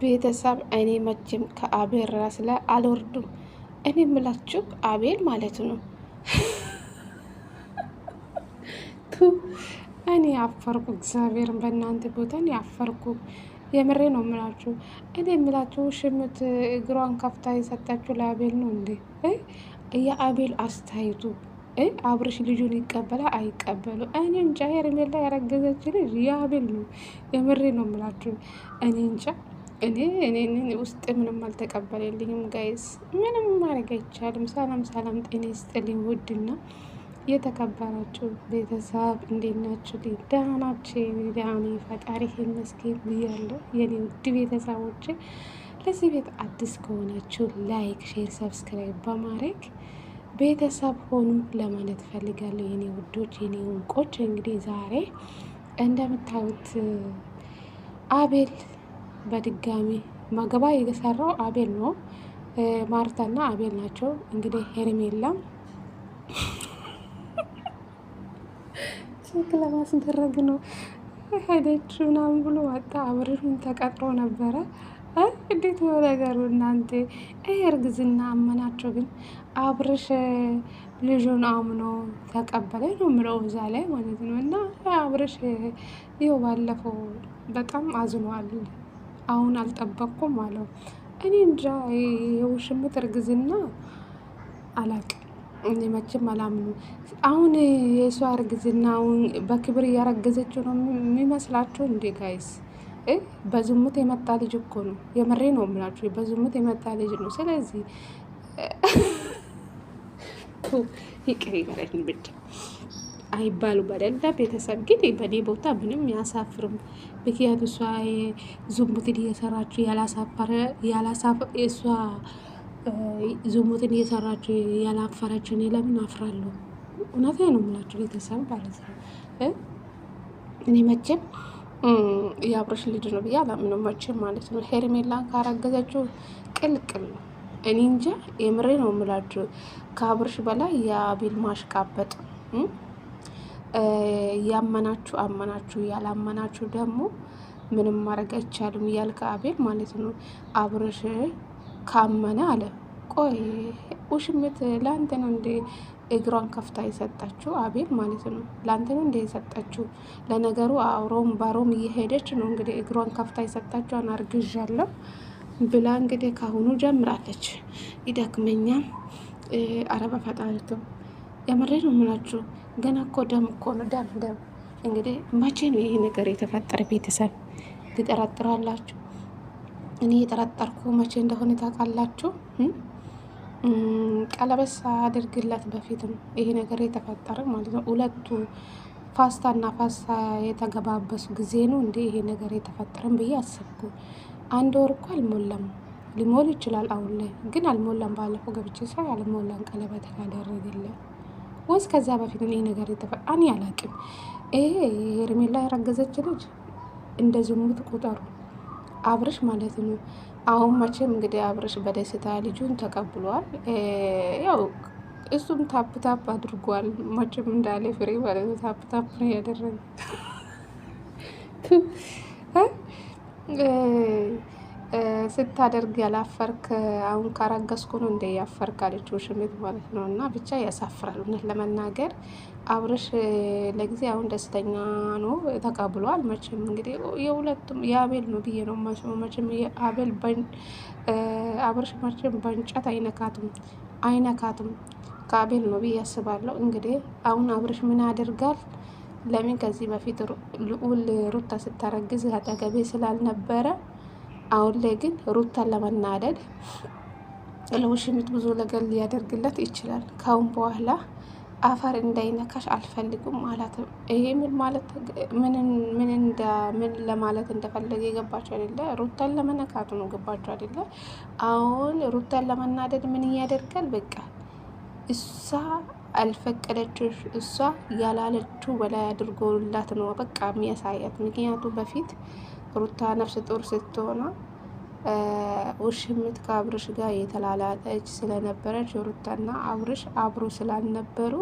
ቤተሰብ እኔ መቼም ከአቤል ራስ ላይ አልወርዱም። እኔ የምላችሁ አቤል ማለት ነው። እኔ አፈርኩ፣ እግዚአብሔርን በእናንተ ቦታ እኔ አፈርኩ። የምሬ ነው የምላችሁ። እኔ የምላችሁ ሽምት እግሯን ከፍታ የሰጣችሁ ለአቤል ነው እንዴ? የአቤል አስተያየቱ አብርሽ ልጁን ይቀበላ አይቀበሉ? እኔ እንጃ። ሄርሜላ ያረገዘች ልጅ የአቤል ነው። የምሬ ነው የምላችሁ። እኔ እንጃ። እኔ ውስጥ ምንም አልተቀበለልኝም ጋይስ። ምንም ማድረግ አይቻልም። ሰላም ሰላም፣ ጤና ይስጥልኝ ውድና የተከበራችሁ ቤተሰብ እንዴት ናችሁ? ደህና ናችሁ? ደህና ፈጣሪ ይመስገን ብያለሁ የኔ ውድ ቤተሰቦች። ለዚህ ቤት አዲስ ከሆናችሁ ላይክ፣ ሼር፣ ሰብስክራይብ በማድረግ ቤተሰብ ሆኑ ለማለት ፈልጋለሁ የኔ ውዶች፣ የኔ እንቆች። እንግዲህ ዛሬ እንደምታዩት አቤል በድጋሚ ማገባ የሰራው አቤል ነው። ማርታና አቤል ናቸው። እንግዲህ ሄርሜላም ቼክ ለማስደረግ ነው ሄደች ምናምን ብሎ ወጣ። አብርሽን ተቀጥሮ ነበረ። እንዴት ነው ነገሩ እናንተ? እርግዝና አመናቸው ግን አብርሽ ልጁን አምኖ ተቀበለ ነው ምለው እዛ ላይ ማለት ነው። እና አብርሽ ይኸው ባለፈው በጣም አዝኗል። አሁን አልጠበቅኩም አለው። እኔ እንጃ የውሽምት እርግዝና አላቅም። እኔ መቼም አላምኑ። አሁን የእሷ እርግዝና በክብር እያረገዘችው ነው የሚመስላችሁ እንዴ ጋይስ? በዝሙት የመጣ ልጅ እኮ ነው። የምሬ ነው የምላችሁ፣ በዝሙት የመጣ ልጅ ነው። ስለዚህ ይቅር ይበለኝ ብቻ አይባሉ በደላ ቤተሰብ። ግን በኔ ቦታ ምንም ያሳፍርም። ምክንያቱ እሷ ዝሙትን እየሰራችሁ እሷ ዝሙትን እየሰራችሁ ያላፈረች እኔ ለምን አፍራለሁ? እውነቴ ነው የምላችሁ ቤተሰብ ማለት ነው። እኔ መቼም የአብርሽ ልጅ ነው ብዬ አላምንም መቼም ማለት ነው። ሄርሜላን ካረገዘችው ቅልቅል ነው። እኔ እንጃ፣ የምሬ ነው የምላችሁ። ከአብርሽ በላይ የአቤል ማሽቃበጥ። ያመናችሁ አመናችሁ፣ ያላመናችሁ ደግሞ ምንም ማድረግ አይቻልም እያልከ አቤል ማለት ነው። አብርሽ ካመነ አለ። ቆይ ውሽምት ለአንተ ነው እንዴ እግሯን ከፍታ የሰጣችሁ? አቤል ማለት ነው ለአንተ ነው እንዴ የሰጣችሁ? ለነገሩ ሮም ባሮም እየሄደች ነው እንግዲህ እግሯን ከፍታ የሰጣችሁ። አናርግዣለሁ ብላ እንግዲህ ካሁኑ ጀምራለች። ይደክመኛል። አረበ ፈጣሪቱ የምሬ ነው የምላችሁ። ገና እኮ ደም እኮ ነው ደም። እንግዲህ መቼ ነው ይሄ ነገር የተፈጠረ? ቤተሰብ ትጠረጥራላችሁ? እኔ የጠረጠርኩ መቼ እንደሆነ ታውቃላችሁ? ቀለበት ሳደርግለት በፊት ነው ይሄ ነገር የተፈጠረ ማለት ነው። ሁለቱ ፓስታና ፓስታ የተገባበሱ ጊዜ ነው እንዴ ይሄ ነገር የተፈጠረም ብዬ አሰብኩ። አንድ ወር እኮ አልሞላም። ሊሞል ይችላል አሁን ላይ ግን አልሞላም። ባለፈው ገብቼ ሳይ አልሞላም ቀለበት ያደረገለት ወይስ ከዛ በፊት ይሄ ነገር የተፈጠረ? እኔ አላውቅም። ይሄ ሄርሜላ ያረገዘች ልጅ እንደ ዝሙት ቁጠሩ አብርሽ ማለት ነው። አሁን መቼም እንግዲህ አብርሽ በደስታ ልጁን ተቀብሏል። ያው እሱም ታፕታፕ አድርጓል። መቼም እንዳለ ፍሬ ማለት ነው ታፕታፕ ነው ያደረገ። ስታደርግ ያላፈርክ አሁን ካረገዝኩ ነው እንደ ያፈርክ አለች ውሽሚት ማለት ነው። እና ብቻ ያሳፍራል እውነት ለመናገር አብርሽ ለጊዜ አሁን ደስተኛ ነው ተቀብሏል። መቼም እንግዲህ የሁለቱም የአቤል ነው ብዬ ነው መቼም የአቤል አብርሽ መቼም በእንጨት አይነካትም ከአቤል ነው ብዬ አስባለሁ። እንግዲህ አሁን አብርሽ ምን ያደርጋል? ለምን ከዚህ በፊት ልዑል ሩታ ስታረግዝ አጠገቤ ስላልነበረ አሁን ላይ ግን ሩታን ለመናደድ ለውሽሚት ብዙ ነገር ሊያደርግለት ይችላል። ካሁን በኋላ አፈር እንዳይነካሽ አልፈልጉም ማለት ነው። ይሄ ምን ማለት ምን ለማለት እንደፈለገ የገባቸው አይደለ? ሩታን ለመነካቱ ነው ገባቸው አይደለ? አሁን ሩታን ለመናደድ ምን ያደርጋል? በቃ እሷ አልፈቀደችው እሷ ያላለችው በላይ አድርጎላት ነው በቃ የሚያሳያት። ምክንያቱ በፊት ሩታ ነፍሰ ጡር ስትሆና ውሽምት ከአብርሽ ጋር የተላላጠች ስለነበረች ሩታና አብርሽ አብሮ ስላልነበሩ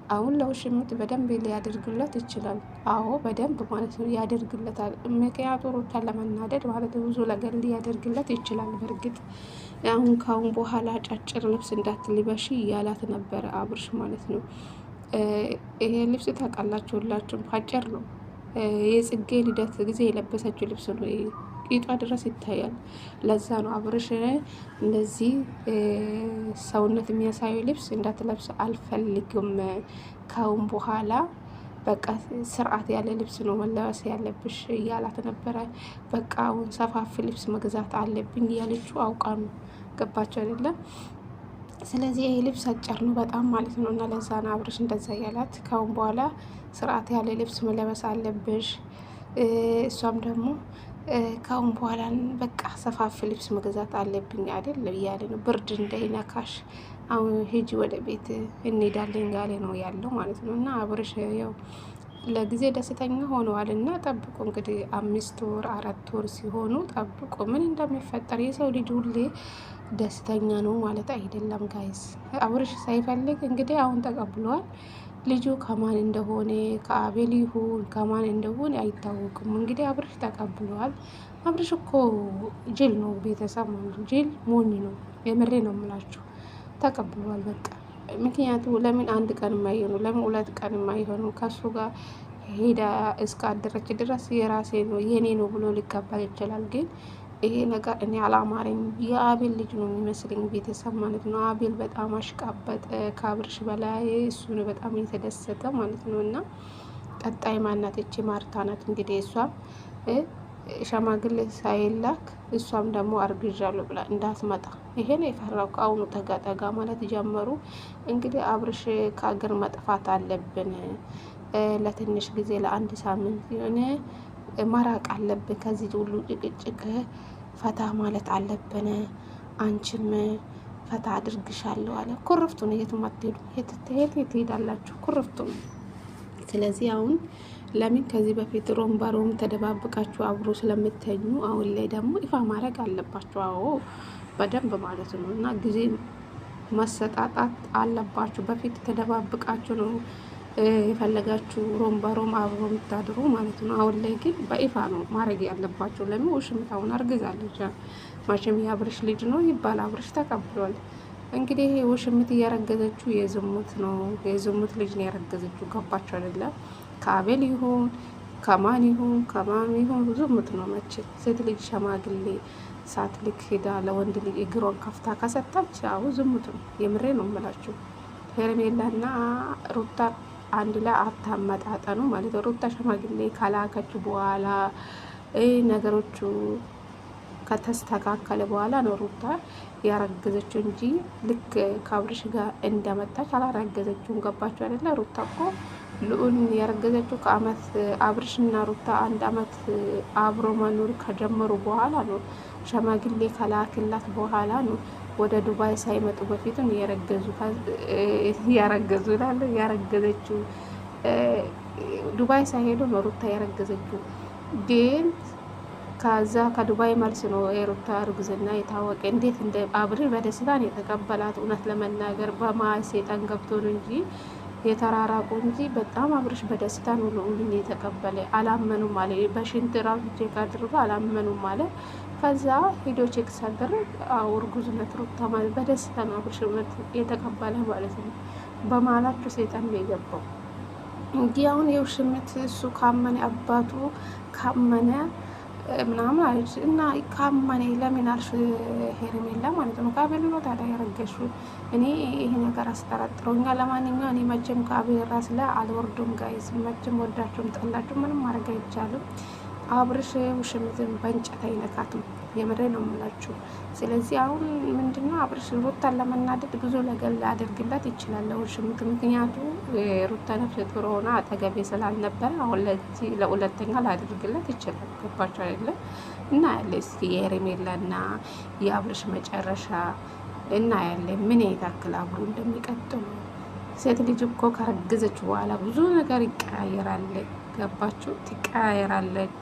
አሁን ለውሽምት በደንብ ሊያደርግለት ይችላል። አዎ በደንብ ማለት ነው ያደርግለታል። ምክንያቱ ሩታን ለመናደድ ማለት ብዙ ነገር ሊያደርግለት ይችላል። በእርግጥ አሁን ካሁን በኋላ አጫጭር ልብስ እንዳትልበሺ እያላት ነበረ አብርሽ ማለት ነው። ይሄ ልብስ ታውቃላችሁ ሁላችሁም አጭር ነው። የጽጌ ልደት ጊዜ የለበሰችው ልብስ ነው። ቂጧ ድረስ ይታያል። ለዛ ነው አብርሽ እንደዚህ ሰውነት የሚያሳዩ ልብስ እንዳትለብስ አልፈልግም። ካሁን በኋላ በቃ ስርዓት ያለ ልብስ ነው መለበስ ያለብሽ እያላት ነበረ። በቃ አሁን ሰፋፊ ልብስ መግዛት አለብኝ እያለችው አውቃ ነው። ገባቸው አይደለም? ስለዚህ ይህ ልብስ አጭር ነው በጣም ማለት ነው። እና ለዛ ነው አብርሽ እንደዛ እያላት ካሁን በኋላ ስርዓት ያለ ልብስ መለበስ አለብሽ። እሷም ደግሞ ካሁን በኋላ በቃ ሰፋፊ ልብስ መግዛት አለብኝ አይደል እያለ ነው። ብርድ እንዳይነካሽ አሁን ሂጂ ወደ ቤት እንሄዳለን ጋሌ ነው ያለው ማለት ነው። እና አብርሽ ያው ለጊዜ ደስተኛ ሆነዋል። እና ጠብቁ እንግዲህ 5 ወር 4 ወር ሲሆኑ ጠብቁ ምን እንደሚፈጠር። የሰው ልጅ ሁሌ ደስተኛ ነው ማለት አይደለም ጋይስ። አብርሽ ሳይፈልግ እንግዲህ አሁን ተቀብሏል። ልጁ ከማን እንደሆነ ከአቤል ይሁን ከማን እንደሆነ አይታወቅም። እንግዲህ አብርሽ ተቀብሏል። አብርሽ እኮ ጅል ነው፣ ቤተሰብ ጅል ሞኝ ነው። የምሬ ነው የምላችሁ። ተቀብሏል በቃ። ምክንያቱ ለምን 1 ቀን የማይሆኑ ለምን 2 ቀን የማይሆኑ ከሱ ጋር ሄዳ እስካደረች ድረስ የራሴ ነው የኔ ነው ብሎ ሊቀበል ይችላል። ግን ይሄ ነገር እኔ አላማረኝ። የአቤል ልጅ ነው የሚመስለኝ ቤተሰብ ማለት ነው። አቤል በጣም አሽቃበጠ ከአብርሽ በላይ እሱ ነው በጣም የተደሰተ ማለት ነው። እና ቀጣይ ማናት? እቺ ማርታ ናት እንግዲህ እሷም ሸማግሌ ሳይላክ እሷም ደግሞ አርግዣለሁ ብላ እንዳትመጣ ይሄን የፈራው ከአሁኑ ተጋጠጋ ማለት ጀመሩ። እንግዲህ አብርሽ ከአገር መጥፋት አለብን ለትንሽ ጊዜ ለ1 ሳምንት የሆነ መራቅ አለብን። ከዚህ ሁሉ ጭቅጭቅ ፈታ ማለት አለብን። አንቺም ፈታ አድርግሻለሁ አለ። ኩርፍቱ ነው። የትም አትሄዱ። የት ትሄዳላችሁ? ኩርፍቱ ነው። ስለዚህ አሁን ለምን ከዚህ በፊት ሮም በሮም ተደባብቃችሁ አብሮ ስለምተኙ አሁን ላይ ደግሞ ይፋ ማድረግ አለባችሁ። አዎ በደንብ ማለት ነው። እና ጊዜ መሰጣጣት አለባችሁ። በፊት ተደባብቃችሁ ነው የፈለጋችሁ ሮም በሮም አብሮ የምታድሩ ማለት ነው። አሁን ላይ ግን በይፋ ነው ማድረግ ያለባችሁ። ለምን ውሽምታውን አርግዛለች። ማሽም የአብርሽ ልጅ ነው ይባል አብርሽ ተቀብሏል። እንግዲህ ውሽምት እያረገዘችው የዝሙት ነው የዝሙት ልጅ ነው ያረገዘችው። ገባችሁ አይደለ? ከአቤል ይሁን ከማን ይሁን ዝሙት ነው መቼ። ሴት ልጅ ሸማግሌ ሳትልክ ሄዳ ለወንድ ልጅ እግሯን ከፍታ ከሰጣች አሁ ዝሙት ነው። የምሬ ነው የምላችሁ። ሄርሜላና ሩታ አንድ ላይ አታመጣጠኑ ማለት ነው። ሩታ ሸማግሌ ካላከች በኋላ ነገሮቹ ከተስተካከለ በኋላ ነው ሩታ ያረገዘችው እንጂ ልክ ከአብርሽ ጋር እንደመጣች አላረገዘችውም። ገባችሁ አይደለ? ሩታ እኮ ልዑል ያረገዘችው ከአመት አብርሽና ሩታ 1 አመት አብሮ መኖር ከጀመሩ በኋላ ነው። ሸማግሌ ከላክላት በኋላ ነው። ወደ ዱባይ ሳይመጡ በፊት ነው ያረገዘችው። ዱባይ ሳይሄዱ ነው ሩታ ያረገዘችው። ግን ከዛ ከዱባይ መልስ ነው የሩታ እርግዝና የታወቀ። እንዴት እንደ አብርሽ በደስታ ነው የተቀበላት። እውነት ለመናገር በማሴጠን ገብቶ ነው እንጂ የተራራቁ እንጂ በጣም አብርሽ በደስታ ነው ልዑልን የተቀበለ። አላመኑም አለ። በሽንት ራሱ ቼክ አድርጎ አላመኑም አለ። ከዛ ሂዶ ቼክ ሳደረግ እርጉዝነት ሩታ ማለት በደስታ ነው አብርሽ የተቀበለ ማለት ነው። በማላችሁ ሴጣን ነው የገባው እንጂ አሁን የውሽምት እሱ ካመነ አባቱ ካመነ ምናምን አለች እና ካመነ ለምን አልሽ ሄርሜላ ማለት ነው። ከአቤል ነው ታዲያ ያረገሹ። እኔ ይሄ ነገር አስጠራጥሮኛል። ለማንኛውም እኔ መቼም ከአቤል ራስ ላይ አልወርዱም ጋይዝ። መቼም ወዳችሁም ጠላችሁ ምንም ማድረግ አይቻልም። አብርሽ ውሽምትን በእንጨት አይነካትም። የምሬ ነው የምላችሁ። ስለዚህ አሁን ምንድነው አብርሽ ሩታን ለመናደድ ብዙ ነገር ሊያደርግላት ይችላል ውሽምት። ምክንያቱ ሩታ ነፍሰ ጡር ሆና አጠገቤ ስላልነበረ አሁን ለሁለተኛ ላደርግላት ይችላል። ገባችሁ አይደለ? እና ያለ እስኪ የሄርሜላና የአብርሽ መጨረሻ እና ያለ ምን ያክል አብሮ እንደሚቀጥሉ። ሴት ልጅ እኮ ካረገዘች በኋላ ብዙ ነገር ይቀያየራል። ገባችሁ? ትቀያየራለች።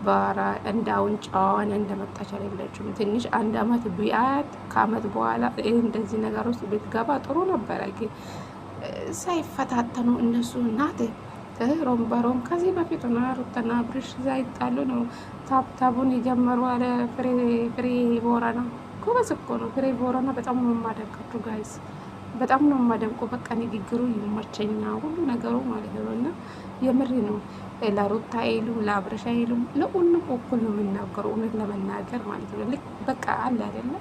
ባራ እንዳውን ጨዋዋን እንደመጣች አይደለችም። ትንሽ 1 አመት ቢያት ከአመት በኋላ እንደዚህ ነገር ውስጥ ብትገባ ጥሩ ነበረ። ግን ሳይፈታተኑ እነሱ እናት ሮም በሮም ከዚህ በፊት ነው ሩታና አብርሽ ሳይጣሉ ነው ታብታቡን የጀመሩ አለ ፍሬ ቦረና። ጎበዝ እኮ ነው ፍሬ ቦረና። በጣም ነው የማደንቃችሁ ጋይስ፣ በጣም ነው የማደንቀው። በቃ ንግግሩ ይመቸኛ ሁሉ ነገሩ ማለት ነው። እና የምሬ ነው። ለሩታ አይሉም ለአብርሽ አይሉም፣ ለሁሉም እኩል ነው የሚናገሩ እውነት ለመናገር ማለት ነው። ልክ በቃ አለ አይደለ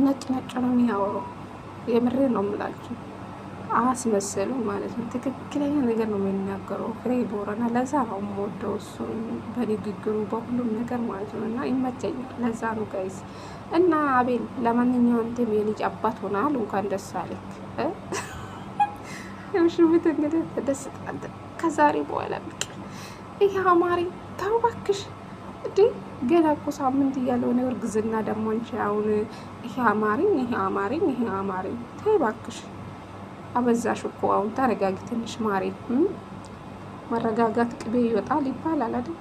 ነጭ ነጭ ነው የሚያወሩ። የምሬ ነው የምላችሁ አስመሰሉ ማለት ነው። ትክክለኛ ነገር ነው የሚናገረው ፍሬ ቦረና። ለዛ ነው የምወደው እሱ በንግግሩ በሁሉም ነገር ማለት ነው። እና ይመቸኛል። ለዛ ነው ጋይስ። እና አቤል ለማንኛውም አንተም የልጅ አባት ሆናል። እንኳን ደስ አለክ። ሽብት እንግዲህ ተደስታለ ከዛሬ በኋላ ብቅ ይሄ አማሪ ተው እባክሽ እንዴ! ገና እኮ ሳምንት እያለው ነው እርግዝና ደግሞ እንጂ አሁን ይሄ አማሪኝ ይሄ አማሪኝ ይሄ አማሪኝ ተይ እባክሽ። አበዛሽ እኮ አሁን ተረጋጊ ትንሽ ማሪ። መረጋጋት ቅቤ ይወጣል ይባላል አይደል?